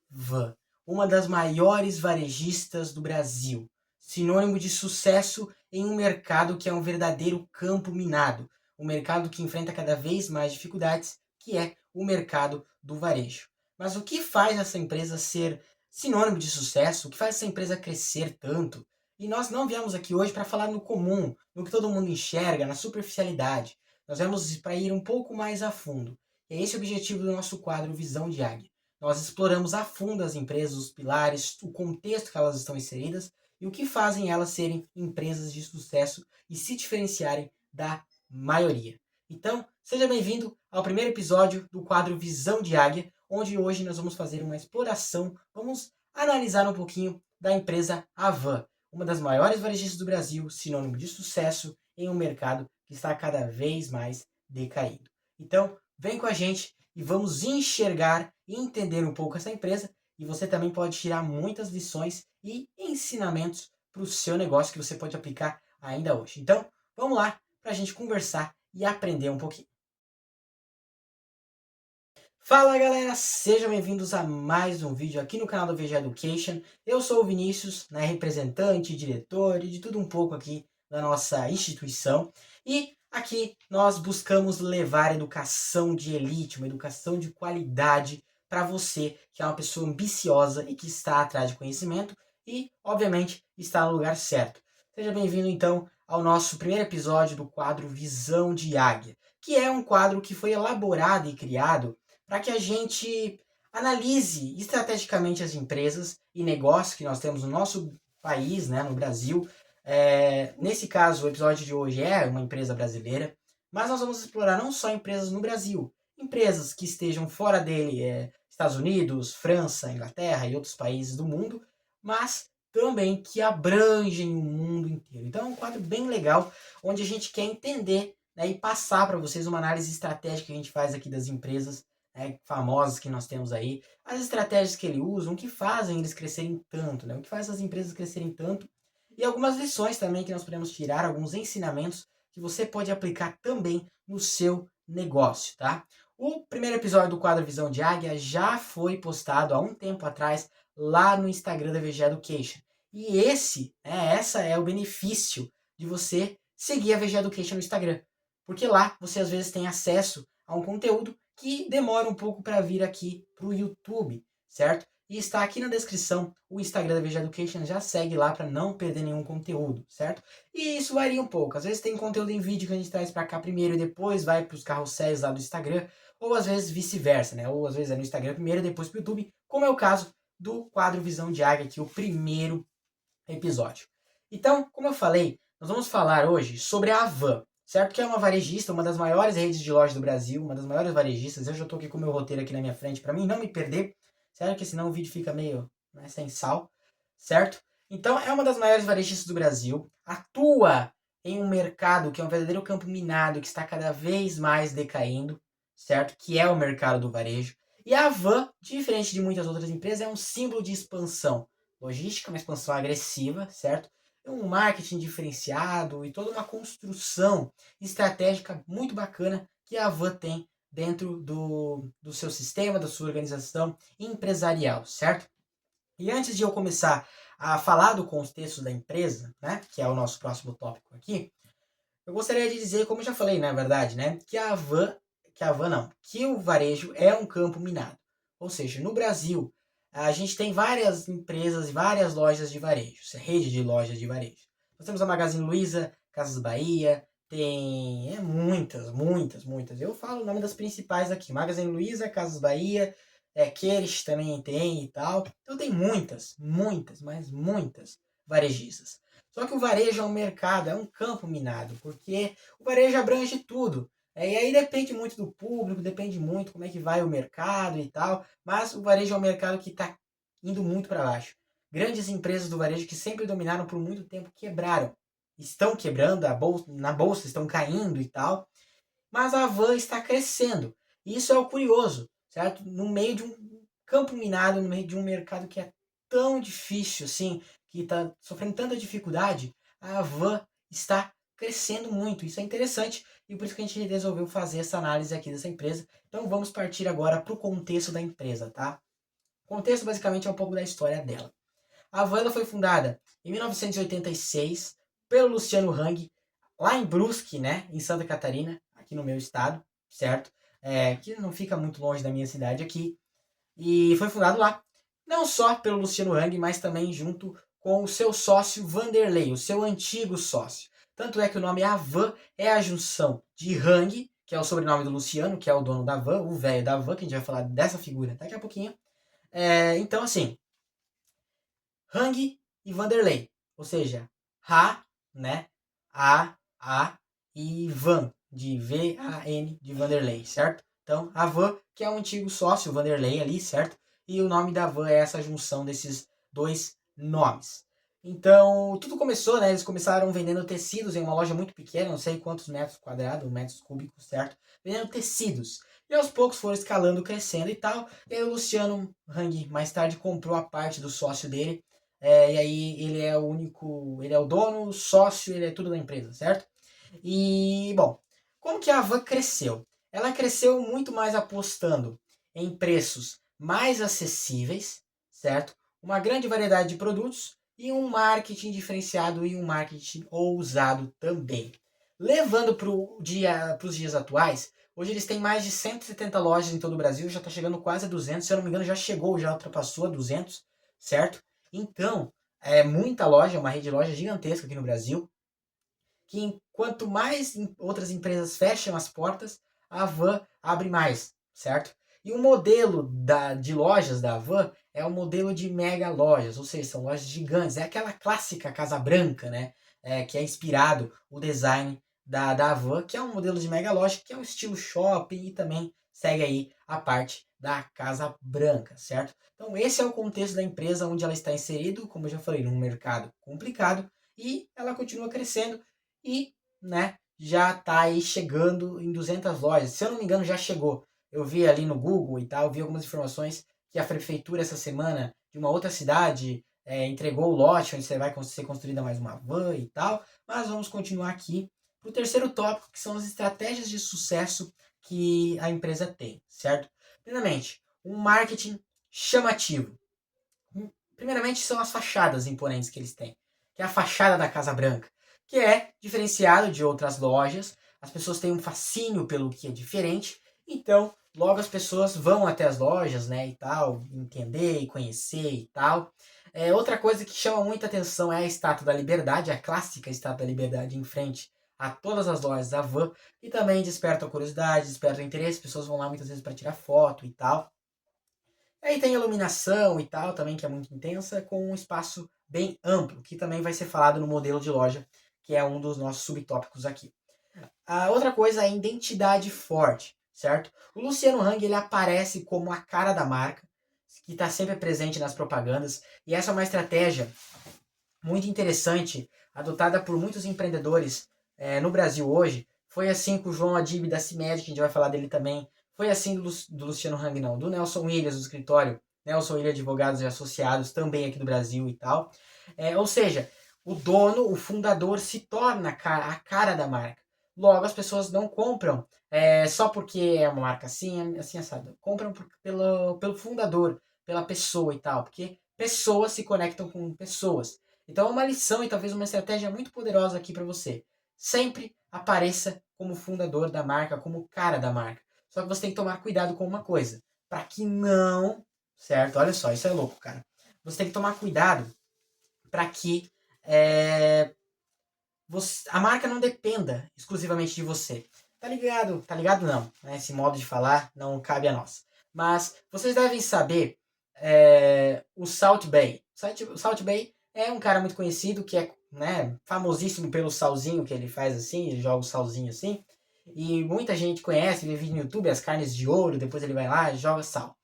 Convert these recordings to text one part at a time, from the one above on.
Van, uma das maiores varejistas do Brasil, sinônimo de sucesso em um mercado que é um verdadeiro campo minado, um mercado que enfrenta cada vez mais dificuldades, que é o mercado do varejo. Mas o que faz essa empresa ser sinônimo de sucesso? O que faz essa empresa crescer tanto? E nós não viemos aqui hoje para falar no comum, no que todo mundo enxerga, na superficialidade. Nós viemos para ir um pouco mais a fundo. E é esse o objetivo do nosso quadro Visão de Águia. Nós exploramos a fundo as empresas, os pilares, o contexto que elas estão inseridas e o que fazem elas serem empresas de sucesso e se diferenciarem da maioria. Então, seja bem-vindo ao primeiro episódio do quadro Visão de Águia, onde hoje nós vamos fazer uma exploração, vamos analisar um pouquinho da empresa Van, uma das maiores varejistas do Brasil, sinônimo de sucesso em um mercado que está cada vez mais decaindo. Então, vem com a gente e vamos enxergar e entender um pouco essa empresa, e você também pode tirar muitas lições e ensinamentos para o seu negócio que você pode aplicar ainda hoje. Então, vamos lá para a gente conversar e aprender um pouquinho. Fala galera, sejam bem-vindos a mais um vídeo aqui no canal do VG Education. Eu sou o Vinícius, né, representante, diretor e de tudo um pouco aqui da nossa instituição. E aqui nós buscamos levar educação de elite, uma educação de qualidade para você que é uma pessoa ambiciosa e que está atrás de conhecimento e, obviamente, está no lugar certo. Seja bem-vindo então ao nosso primeiro episódio do quadro Visão de Águia, que é um quadro que foi elaborado e criado para que a gente analise estrategicamente as empresas e negócios que nós temos no nosso país, né, no Brasil. Nesse caso, o episódio de hoje é uma empresa brasileira, mas nós vamos explorar não só empresas no Brasil, empresas que estejam fora dele, Estados Unidos, França, Inglaterra e outros países do mundo, mas também que abrangem o mundo inteiro. Então é um quadro bem legal, onde a gente quer entender, né, e passar para vocês uma análise estratégica que a gente faz aqui das empresas, né, famosas que nós temos aí, as estratégias que eles usam, o que fazem eles crescerem tanto, né, o que faz essas empresas crescerem tanto, e algumas lições também que nós podemos tirar, alguns ensinamentos que você pode aplicar também no seu negócio, tá? O primeiro episódio do quadro Visão de Águia já foi postado há um tempo atrás lá no Instagram da VG Education. E essa é o benefício de você seguir a VG Education no Instagram. Porque lá você às vezes tem acesso a um conteúdo que demora um pouco para vir aqui para o YouTube, certo? E está aqui na descrição o Instagram da VG Education, já segue lá para não perder nenhum conteúdo, certo? E isso varia um pouco, às vezes tem conteúdo em vídeo que a gente traz para cá primeiro e depois vai para os carrosséis lá do Instagram, ou às vezes vice-versa, né? Ou às vezes é no Instagram primeiro e depois para o YouTube, como é o caso do quadro Visão de Águia, aqui o primeiro episódio. Então, como eu falei, nós vamos falar hoje sobre a Van, certo? Que é uma varejista, uma das maiores redes de lojas do Brasil, uma das maiores varejistas. Eu já estou aqui com o meu roteiro aqui na minha frente para mim não me perder, certo? Porque senão o vídeo fica meio, né, sem sal, certo? Então, é uma das maiores varejistas do Brasil, atua em um mercado que é um verdadeiro campo minado, que está cada vez mais decaindo, certo? Que é o mercado do varejo. E a Van, diferente de muitas outras empresas, é um símbolo de expansão logística, uma expansão agressiva, certo? Um marketing diferenciado e toda uma construção estratégica muito bacana que a Van tem dentro do seu sistema, da sua organização empresarial, certo? E antes de eu começar a falar do contexto da empresa, né, que é o nosso próximo tópico aqui, eu gostaria de dizer, como eu já falei, na verdade, né, que o varejo é um campo minado. Ou seja, no Brasil, a gente tem várias empresas e várias lojas de varejo, rede de lojas de varejo. Nós temos a Magazine Luiza, Casas Bahia, tem muitas. Eu falo o nome das principais aqui, Magazine Luiza, Casas Bahia, Queires também tem e tal. Então tem muitas varejistas. Só que o varejo é um mercado, é um campo minado, porque o varejo abrange tudo. E aí depende muito do público, depende muito como é que vai o mercado e tal, mas o varejo é um mercado que está indo muito para baixo. Grandes empresas do varejo que sempre dominaram por muito tempo quebraram. Estão quebrando, na bolsa estão caindo e tal, mas a Van está crescendo. E isso é o curioso, certo? No meio de um campo minado, no meio de um mercado que é tão difícil assim, que está sofrendo tanta dificuldade, a Van está crescendo muito. Isso é interessante e por isso que a gente resolveu fazer essa análise aqui dessa empresa. Então vamos partir agora para o contexto da empresa, tá? contexto basicamente é um pouco da história dela. A Van ela foi fundada em 1986 pelo Luciano Hang, lá em Brusque, né, em Santa Catarina, aqui no meu estado, certo? Que não fica muito longe da minha cidade aqui. E foi fundado lá, não só pelo Luciano Hang, mas também junto com o seu sócio Vanderlei, o seu antigo sócio. Tanto é que o nome Avan é a junção de Hang, que é o sobrenome do Luciano, que é o dono da Van, o velho da Van, que a gente vai falar dessa figura daqui a pouquinho. Então, assim, Hang e Vanderlei, ou seja, Ra, né, A e Van, de V-A-N, de Vanderlei, certo? Então, a Van, que é o antigo sócio, Vanderlei ali, certo? E o nome da Van é essa junção desses dois nomes. Então, tudo começou, né? Eles começaram vendendo tecidos em uma loja muito pequena, não sei quantos metros quadrados, metros cúbicos, certo? Vendendo tecidos. E aos poucos foram escalando, crescendo e tal. E aí o Luciano Hang mais tarde comprou a parte do sócio dele. E aí ele é o único, ele é o dono, o sócio, ele é tudo da empresa, certo? E, bom, como que a Van cresceu? Ela cresceu muito mais apostando em preços mais acessíveis, certo? Uma grande variedade de produtos e um marketing diferenciado e um marketing ousado também. Levando para os dias atuais, hoje eles têm mais de 170 lojas em todo o Brasil, já está chegando quase a 200, se eu não me engano já chegou, já ultrapassou a 200, certo? Então, é muita loja, uma rede de loja gigantesca aqui no Brasil, que quanto mais outras empresas fecham as portas, a Van abre mais, certo? E o modelo de lojas da Van é o modelo de mega lojas, ou seja, são lojas gigantes. É aquela clássica Casa Branca, né? Que é inspirado o design da Van, que é um modelo de mega loja, que é um estilo shopping e também segue aí a parte da Casa Branca, certo? Então esse é o contexto da empresa onde ela está inserido, como eu já falei, num mercado complicado, e ela continua crescendo e, né, já tá aí chegando em 200 lojas. Se eu não me engano, já chegou. Eu vi ali no Google e tal, vi algumas informações que a prefeitura essa semana de uma outra cidade entregou o lote onde vai ser construída mais uma van e tal. Mas vamos continuar aqui para o terceiro tópico, que são as estratégias de sucesso que a empresa tem, certo? Primeiramente, um marketing chamativo. Primeiramente, são as fachadas imponentes que eles têm, que é a fachada da Casa Branca, que é diferenciado de outras lojas. As pessoas têm um fascínio pelo que é diferente, então logo as pessoas vão até as lojas, né, e tal, entender e conhecer e tal. Outra coisa que chama muita atenção é a Estátua da Liberdade, a clássica Estátua da Liberdade em frente a todas as lojas da Van, e também desperta a curiosidade, desperta o interesse, as pessoas vão lá muitas vezes para tirar foto e tal. Aí tem iluminação e tal, também, que é muito intensa, com um espaço bem amplo, que também vai ser falado no modelo de loja, que é um dos nossos subtópicos aqui. A outra coisa é a identidade forte, certo? O Luciano Hang, ele aparece como a cara da marca, que está sempre presente nas propagandas, e essa é uma estratégia muito interessante, adotada por muitos empreendedores no Brasil hoje. Foi assim com o João Adib da CIMED, que a gente vai falar dele também. Foi assim do Luciano Hang, não, do Nelson Williams, do escritório Nelson Williams Advogados e Associados, também aqui do Brasil e tal. Ou seja, o dono, o fundador, se torna a cara da marca. Logo, as pessoas não compram só porque é uma marca assim, assim assado. Compram pelo fundador, pela pessoa e tal. Porque pessoas se conectam com pessoas. Então é uma lição e talvez uma estratégia muito poderosa aqui para você. Sempre apareça como fundador da marca, como cara da marca. Só que você tem que tomar cuidado com uma coisa, para que não, certo? Olha só, isso é louco, cara. Você tem que tomar cuidado para que a marca não dependa exclusivamente de você. Tá ligado? Tá ligado não, né? Esse modo de falar não cabe a nós. Mas vocês devem saber o Salt Bay. O Salt Bay é um cara muito conhecido que é, né, famosíssimo pelo salzinho que ele faz assim, ele joga o salzinho assim. E muita gente conhece, ele vídeo no YouTube, as carnes de ouro, depois ele vai lá e joga sal.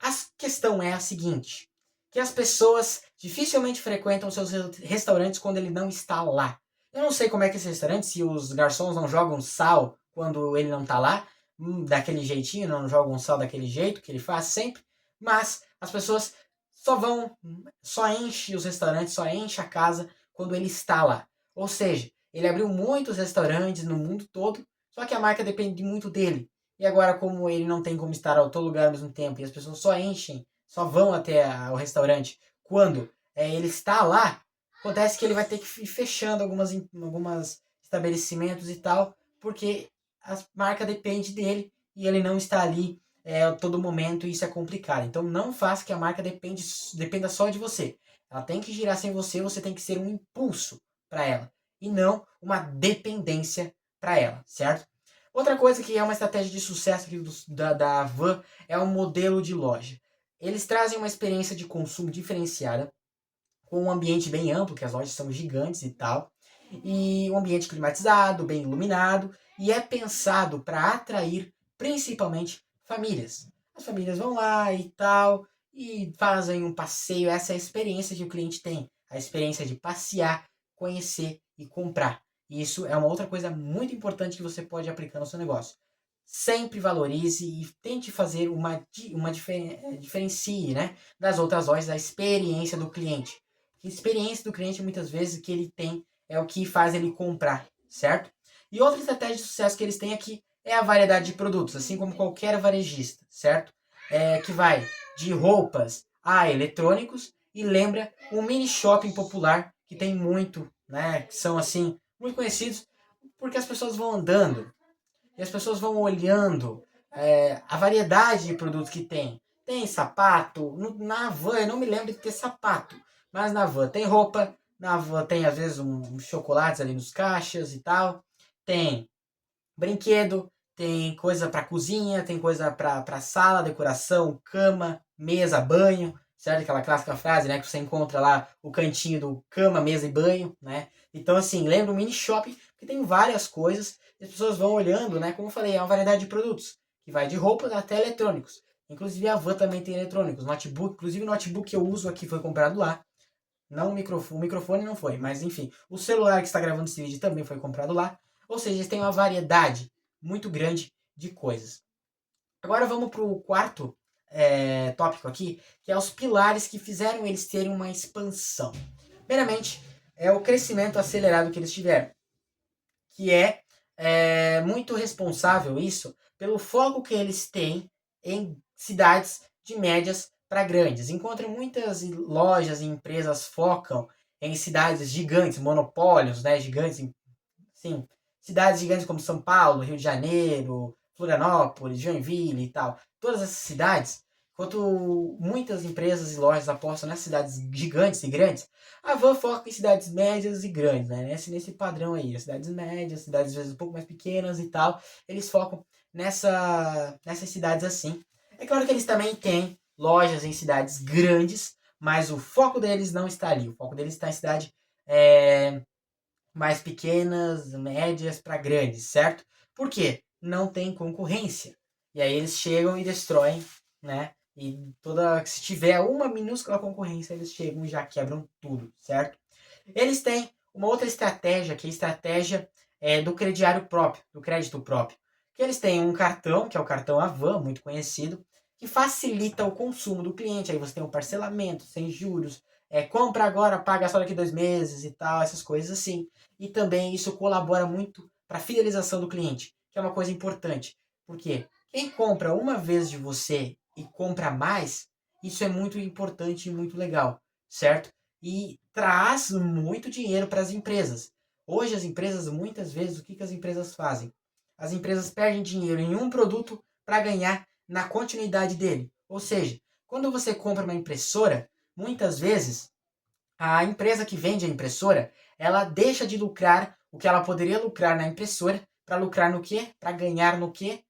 A questão é a seguinte, que as pessoas dificilmente frequentam seus restaurantes quando ele não está lá. Eu não sei como é que esse restaurante, se os garçons não jogam sal quando ele não está lá, daquele jeitinho, não jogam sal daquele jeito que ele faz sempre, mas as pessoas só enche os restaurantes, só enche a casa quando ele está lá. Ou seja, ele abriu muitos restaurantes no mundo todo, só que a marca depende muito dele. E agora, como ele não tem como estar a todo lugar ao mesmo tempo e as pessoas só vão até o restaurante quando ele está lá, acontece que ele vai ter que ir fechando algumas estabelecimentos e tal, porque a marca depende dele e ele não está ali a todo momento e isso é complicado. Então não faça que a marca dependa só de você. Ela tem que girar sem você, você tem que ser um impulso para ela e não uma dependência para ela, certo? Outra coisa que é uma estratégia de sucesso aqui da Van é um modelo de loja. Eles trazem uma experiência de consumo diferenciada, com um ambiente bem amplo, que as lojas são gigantes e tal, e um ambiente climatizado, bem iluminado, e é pensado para atrair principalmente famílias. As famílias vão lá e tal, e fazem um passeio, essa é a experiência que o cliente tem, a experiência de passear, conhecer e comprar. Isso é uma outra coisa muito importante que você pode aplicar no seu negócio. Sempre valorize e tente fazer uma diferencie, né, das outras lojas, a experiência do cliente. A experiência do cliente, muitas vezes, que ele tem é o que faz ele comprar, certo? E outra estratégia de sucesso que eles têm aqui é a variedade de produtos, assim como qualquer varejista, certo? Que vai de roupas a eletrônicos e lembra um mini shopping popular que tem muito, né? Que são assim, muito conhecidos porque as pessoas vão andando e as pessoas vão olhando a variedade de produtos que tem. Tem sapato, na van eu não me lembro de ter sapato, mas na van tem roupa, na van tem às vezes uns chocolates ali nos caixas e tal, tem brinquedo, tem coisa para cozinha, tem coisa para sala, decoração, cama, mesa, banho, certo? Aquela clássica frase, né, que você encontra lá o cantinho do cama, mesa e banho, né? Então assim, lembra um mini shopping que tem várias coisas, e as pessoas vão olhando, né? Como eu falei, é uma variedade de produtos, que vai de roupas até eletrônicos. Inclusive a van também tem eletrônicos, notebook, inclusive o notebook que eu uso aqui foi comprado lá. Não o microfone não foi, mas enfim, o celular que está gravando esse vídeo também foi comprado lá. Ou seja, eles têm uma variedade muito grande de coisas. Agora vamos para o quarto tópico aqui, que é os pilares que fizeram eles terem uma expansão. Primeiramente, é o crescimento acelerado que eles tiveram, que é muito responsável isso pelo foco que eles têm em cidades de médias para grandes. Enquanto muitas lojas e empresas focam em cidades gigantes, monopólios, né, gigantes, sim, cidades gigantes como São Paulo, Rio de Janeiro, Florianópolis, Joinville e tal. Todas essas cidades, enquanto muitas empresas e lojas apostam nas cidades gigantes e grandes, a Van foca em cidades médias e grandes, né? Nesse padrão aí, as cidades médias, cidades às vezes um pouco mais pequenas e tal, eles focam nessas cidades assim. É claro que eles também têm lojas em cidades grandes, mas o foco deles não está ali. O foco deles está em cidade mais pequenas, médias para grandes, certo? Por quê? Não tem concorrência. E aí eles chegam e destroem, né? E se tiver uma minúscula concorrência, eles chegam e já quebram tudo, certo? Eles têm uma outra estratégia, que é a estratégia do crediário próprio, do crédito próprio. Que eles têm um cartão, que é o cartão Avan, muito conhecido, que facilita o consumo do cliente. Aí você tem um parcelamento, sem juros, compra agora, paga só daqui 2 meses e tal, essas coisas assim. E também isso colabora muito para a fidelização do cliente, que é uma coisa importante. Porque quem compra uma vez de você e compra mais, isso é muito importante e muito legal, certo? E traz muito dinheiro para as empresas. Hoje as empresas, muitas vezes, o que as empresas fazem? As empresas perdem dinheiro em um produto para ganhar na continuidade dele. Ou seja, quando você compra uma impressora, muitas vezes a empresa que vende a impressora, ela deixa de lucrar o que ela poderia lucrar na impressora para lucrar no quê? Para ganhar no quê?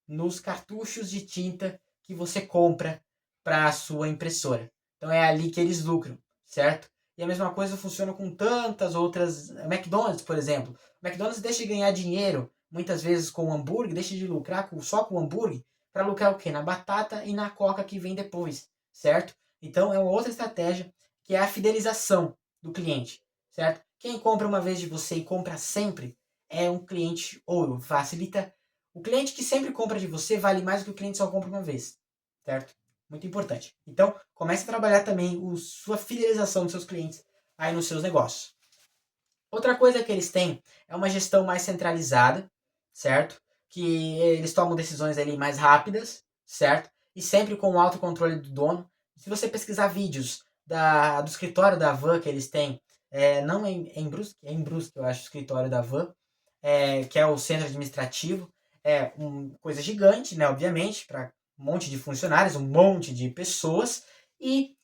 Nos cartuchos de tinta que você compra para a sua impressora. Então é ali que eles lucram, certo? E a mesma coisa funciona com tantas outras. McDonald's, por exemplo. O McDonald's deixa de ganhar dinheiro, muitas vezes com o hambúrguer, deixa de lucrar só com o hambúrguer, para lucrar o quê? Na batata e na coca que vem depois, certo? Então é uma outra estratégia que é a fidelização do cliente, certo? Quem compra uma vez de você e compra sempre é um cliente ouro, facilita. O cliente que sempre compra de você vale mais do que o cliente que só compra uma vez, certo? Muito importante. Então, comece a trabalhar também sua fidelização dos seus clientes aí nos seus negócios. Outra coisa que eles têm é uma gestão mais centralizada, certo? Que eles tomam decisões ali mais rápidas, certo? E sempre com o autocontrole do dono. Se você pesquisar vídeos do escritório da Van que eles têm, não em Brusque, é em Brusque, eu acho, o escritório da Van, que é o centro administrativo, coisa gigante, né, obviamente, para um monte de funcionários, um monte de pessoas, e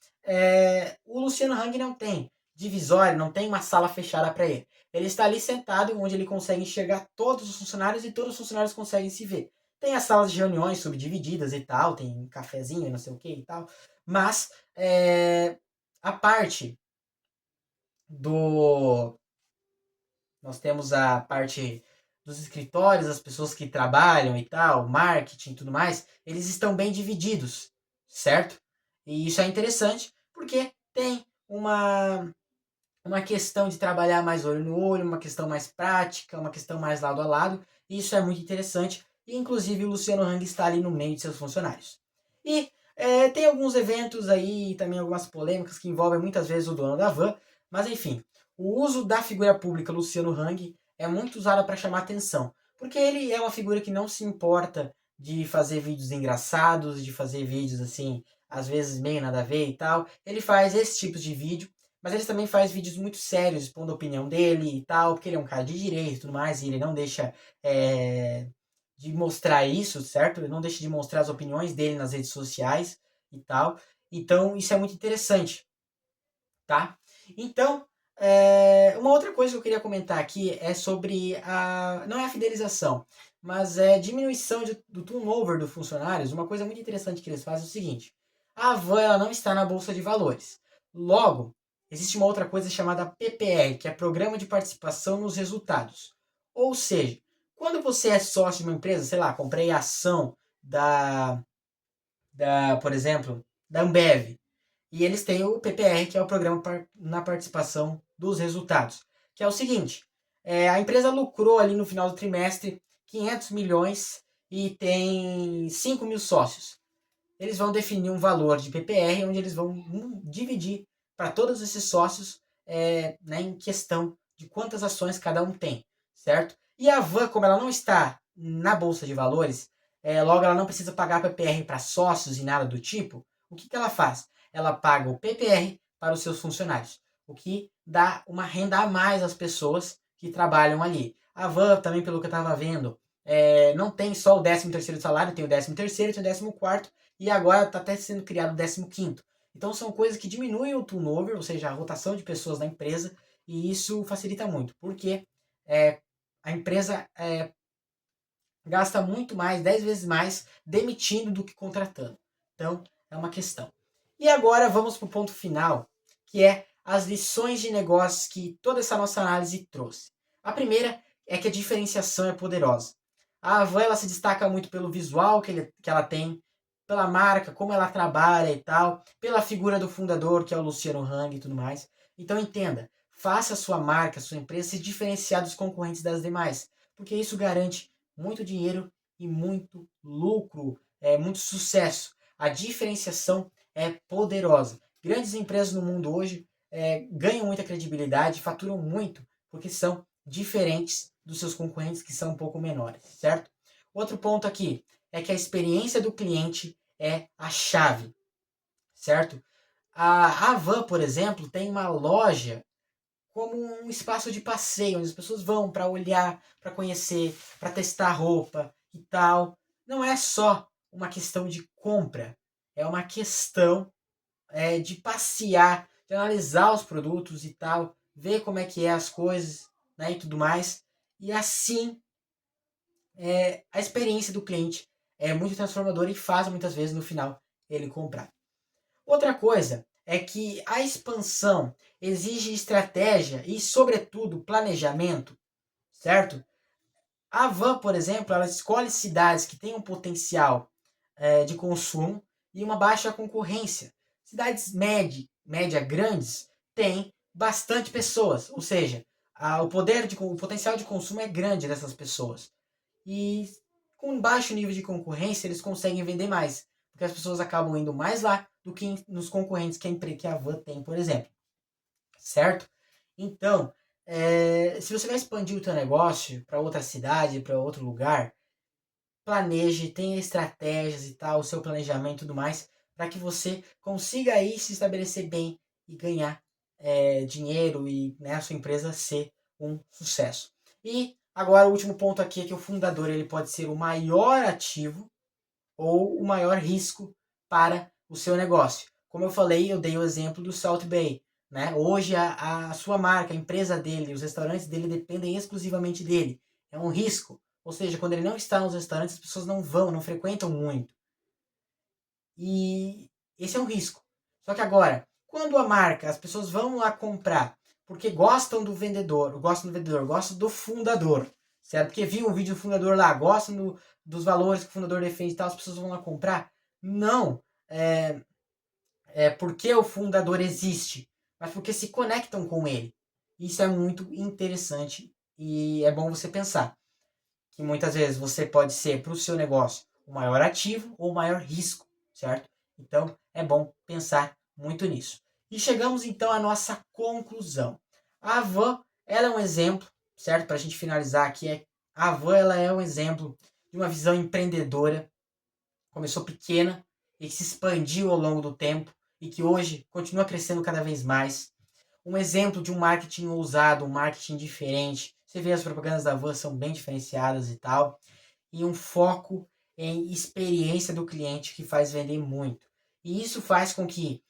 o Luciano Hang não tem divisória, não tem uma sala fechada para ele. Ele está ali sentado, onde ele consegue enxergar todos os funcionários e todos os funcionários conseguem se ver. Tem as salas de reuniões subdivididas e tal, tem um cafezinho e não sei o que e tal, mas a parte do. Nós temos a parte dos escritórios, as pessoas que trabalham e tal, marketing e tudo mais, eles estão bem divididos, certo? E isso é interessante porque tem uma questão de trabalhar mais olho no olho, uma questão mais prática, uma questão mais lado a lado, e isso é muito interessante, e inclusive o Luciano Hang está ali no meio de seus funcionários. E tem alguns eventos aí, também algumas polêmicas que envolvem muitas vezes o dono da van, mas enfim, o uso da figura pública Luciano Hang é muito usado para chamar atenção, porque ele é uma figura que não se importa de fazer vídeos engraçados, de fazer vídeos assim, às vezes meio nada a ver e tal. Ele faz esse tipo de vídeo, mas ele também faz vídeos muito sérios, expondo a opinião dele e tal, porque ele é um cara de direito e tudo mais, e ele não deixa de mostrar isso, certo? Ele não deixa de mostrar as opiniões dele nas redes sociais e tal. Então, isso é muito interessante, tá? Então, uma outra coisa que eu queria comentar aqui é sobre não é a fidelização, mas é diminuição do turnover dos funcionários. Uma coisa muito interessante que eles fazem é o seguinte: a Van ela não está na Bolsa de Valores. Logo, existe uma outra coisa chamada PPR, que é Programa de Participação nos Resultados. Ou seja, quando você é sócio de uma empresa, sei lá, comprei a ação por exemplo, da Ambev, e eles têm o PPR, que é o Programa na Participação dos Resultados, que é o seguinte: a empresa lucrou ali no final do trimestre 500 milhões e tem 5 mil sócios. Eles vão definir um valor de PPR, onde eles vão dividir para todos esses sócios né, em questão de quantas ações cada um tem, certo? E a Van, como ela não está na Bolsa de Valores, logo ela não precisa pagar PPR para sócios e nada do tipo, o que ela faz? Ela paga o PPR para os seus funcionários, o que dá uma renda a mais às pessoas que trabalham ali. A Van, também pelo que eu estava vendo, não tem só o 13º salário, tem o 13º, tem o 14º, e agora está até sendo criado o 15º. Então são coisas que diminuem o turnover, ou seja, a rotação de pessoas na empresa, e isso facilita muito, porque a empresa gasta muito mais, 10 vezes mais, demitindo do que contratando. Então, é uma questão. E agora vamos para o ponto final, que é as lições de negócios que toda essa nossa análise trouxe. A primeira é que a diferenciação é poderosa. A Havan ela se destaca muito pelo visual que ela tem, pela marca, como ela trabalha e tal, pela figura do fundador, que é o Luciano Hang e tudo mais. Então entenda, faça a sua marca, a sua empresa se diferenciar dos concorrentes das demais, porque isso garante muito dinheiro e muito lucro, muito sucesso. A diferenciação é poderosa. Grandes empresas no mundo hoje ganham muita credibilidade, faturam muito, porque são diferentes dos seus concorrentes que são um pouco menores, certo? Outro ponto aqui é que a experiência do cliente é a chave, certo? A Havan, por exemplo, tem uma loja como um espaço de passeio, onde as pessoas vão para olhar, para conhecer, para testar roupa e tal. Não é só uma questão de compra, é uma questão de passear, de analisar os produtos e tal, ver como é que é as coisas, né, e tudo mais. E assim, a experiência do cliente é muito transformadora e faz muitas vezes no final ele comprar. Outra coisa é que a expansão exige estratégia e, sobretudo, planejamento, certo? A Van, por exemplo, ela escolhe cidades que têm um potencial de consumo e uma baixa concorrência. Cidades média grandes têm bastante pessoas, ou seja, o potencial de consumo é grande dessas pessoas. E com baixo nível de concorrência, eles conseguem vender mais, porque as pessoas acabam indo mais lá do que nos concorrentes que a Van tem, por exemplo. Certo? Então, se você vai expandir o teu negócio para outra cidade, para outro lugar, planeje, tenha estratégias e tal, o seu planejamento e tudo mais, para que você consiga aí se estabelecer bem e ganhar dinheiro e, né, a sua empresa ser um sucesso. E agora o último ponto aqui é que o fundador ele pode ser o maior ativo ou o maior risco para o seu negócio. Como eu falei, eu dei o exemplo do Salt Bay. Né? Hoje a sua marca, a empresa dele, os restaurantes dele dependem exclusivamente dele. É um risco. Ou seja, quando ele não está nos restaurantes, as pessoas não vão, não frequentam muito. E esse é um risco. Só que agora, quando a marca, as pessoas vão lá comprar porque gostam do vendedor, gostam do fundador, certo? Porque viu um vídeo do fundador lá, gostam dos valores que o fundador defende e tal, as pessoas vão lá comprar. Não é porque o fundador existe, mas porque se conectam com ele. Isso é muito interessante e é bom você pensar que muitas vezes você pode ser para o seu negócio o maior ativo ou o maior risco, certo? Então é bom pensar muito nisso. E chegamos então à nossa conclusão. A Havan, ela é um exemplo, certo? Para a gente finalizar aqui, a Havan ela é um exemplo de uma visão empreendedora. Começou pequena e que se expandiu ao longo do tempo e que hoje continua crescendo cada vez mais. Um exemplo de um marketing ousado, um marketing diferente. Você vê as propagandas da Havan são bem diferenciadas e tal. E um foco em experiência do cliente que faz vender muito. E isso faz com que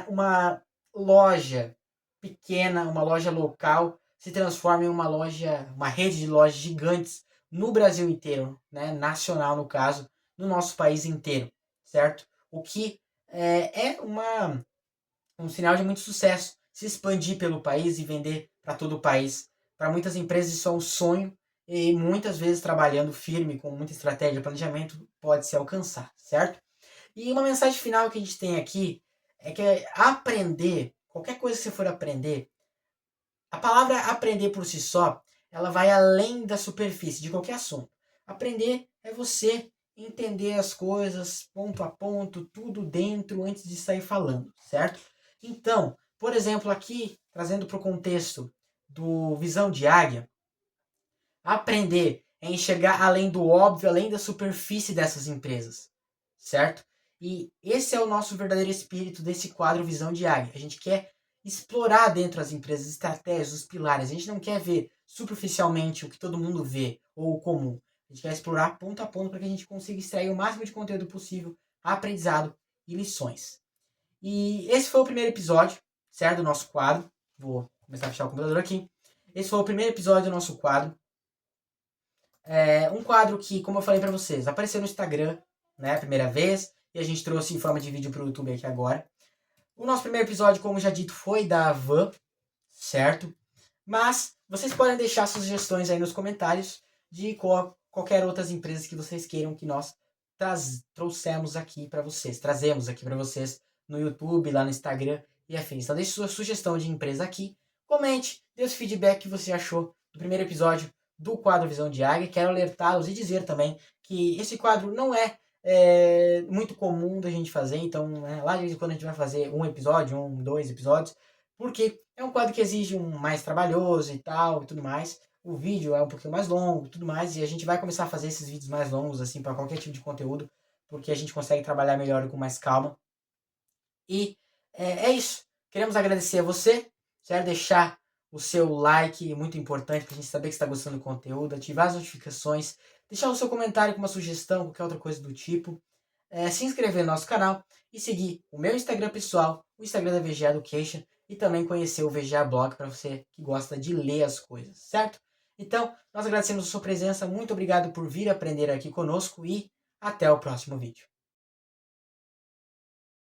uma loja pequena, uma loja local, se transforme em uma loja, uma rede de lojas gigantes no Brasil inteiro, né? Nacional no caso, no nosso país inteiro, certo? O que um sinal de muito sucesso, se expandir pelo país e vender para todo o país. Para muitas empresas isso é um sonho e muitas vezes trabalhando firme, com muita estratégia e planejamento, pode se alcançar, certo? E uma mensagem final que a gente tem aqui é que aprender, qualquer coisa que você for aprender, a palavra aprender por si só, ela vai além da superfície de qualquer assunto. Aprender é você entender as coisas ponto a ponto, tudo dentro antes de sair falando, certo? Então, por exemplo, aqui, trazendo para o contexto do Visão de Águia, aprender é enxergar além do óbvio, além da superfície dessas empresas, certo? E esse é o nosso verdadeiro espírito desse quadro Visão de Águia. A gente quer explorar dentro das empresas estratégias, os pilares. A gente não quer ver superficialmente o que todo mundo vê ou o comum. A gente quer explorar ponto a ponto para que a gente consiga extrair o máximo de conteúdo possível, aprendizado e lições. E esse foi o primeiro episódio, certo? Do nosso quadro. Vou começar a fechar o computador aqui. Esse foi o primeiro episódio do nosso quadro. Um quadro que, como eu falei para vocês, apareceu no Instagram, né, a primeira vez, e a gente trouxe em forma de vídeo para o YouTube aqui agora. O nosso primeiro episódio, como já dito, foi da Havan, certo? Mas vocês podem deixar sugestões aí nos comentários de qualquer outras empresas que vocês queiram que nós trouxemos aqui para vocês, trazemos aqui para vocês no YouTube, lá no Instagram e afins. Então deixe sua sugestão de empresa aqui, comente, dê o feedback que você achou do primeiro episódio do quadro Visão de Águia. Quero alertá-los e dizer também que esse quadro não é muito comum da gente fazer, então lá de vez em quando a gente vai fazer um episódio, dois episódios, porque é um quadro que exige um mais trabalhoso e tal e tudo mais. O vídeo é um pouquinho mais longo e tudo mais, e a gente vai começar a fazer esses vídeos mais longos, assim, para qualquer tipo de conteúdo, porque a gente consegue trabalhar melhor e com mais calma. E é isso. Queremos agradecer a você, certo? Deixar o seu like, muito importante para a gente saber que está gostando do conteúdo, ativar as notificações, deixar o seu comentário com uma sugestão, qualquer outra coisa do tipo, se inscrever no nosso canal e seguir o meu Instagram pessoal, o Instagram da VGA Education e também conhecer o VGA Blog para você que gosta de ler as coisas, certo? Então, nós agradecemos a sua presença, muito obrigado por vir aprender aqui conosco e até o próximo vídeo.